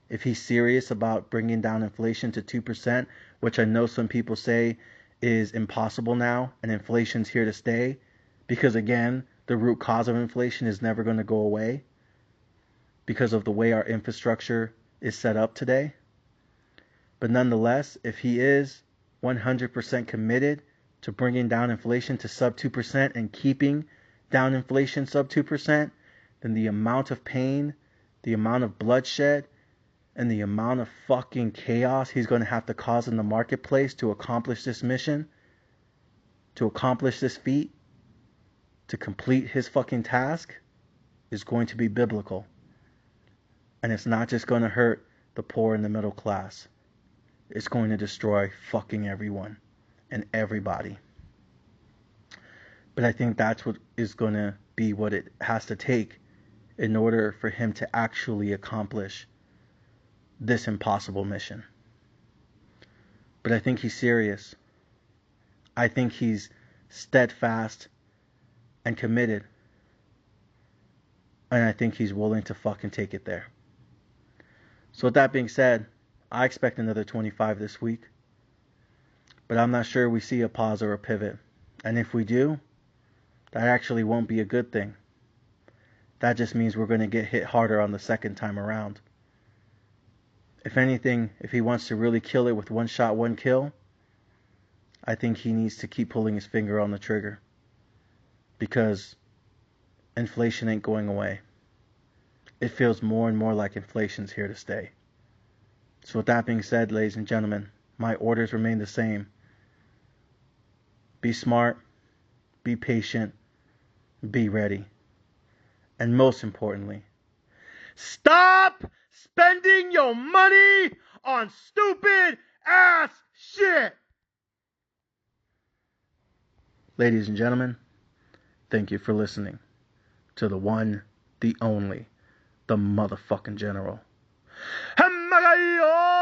if he's serious about bringing down inflation to 2%, which I know some people say is impossible now, and inflation's here to stay, because again, the root cause of inflation is never going to go away because of the way our infrastructure is set up today. But nonetheless, if he is 100% committed to bringing down inflation to sub 2% and keeping down inflation sub 2%, then the amount of pain, the amount of bloodshed, and the amount of fucking chaos he's going to have to cause in the marketplace to accomplish this mission, to accomplish this feat, to complete his fucking task, is going to be biblical. And it's not just going to hurt the poor and the middle class. It's going to destroy fucking everyone and everybody. But I think that's what is going to be what it has to take in order for him to actually accomplish this impossible mission. But I think he's serious. I think he's steadfast and committed. And I think he's willing to fucking take it there. So with that being said, I expect another 25 this week. But I'm not sure we see a pause or a pivot. And if we do, that actually won't be a good thing. That just means we're going to get hit harder on the second time around. If anything, if he wants to really kill it with one shot, one kill, I think he needs to keep pulling his finger on the trigger, because inflation ain't going away. It feels more and more like inflation's here to stay. So with that being said, ladies and gentlemen, my orders remain the same. Be smart, be patient, be ready. And most importantly, stop spending your money on stupid ass shit. Ladies and gentlemen, thank you for listening to the one, the only, the motherfucking general. Magallon!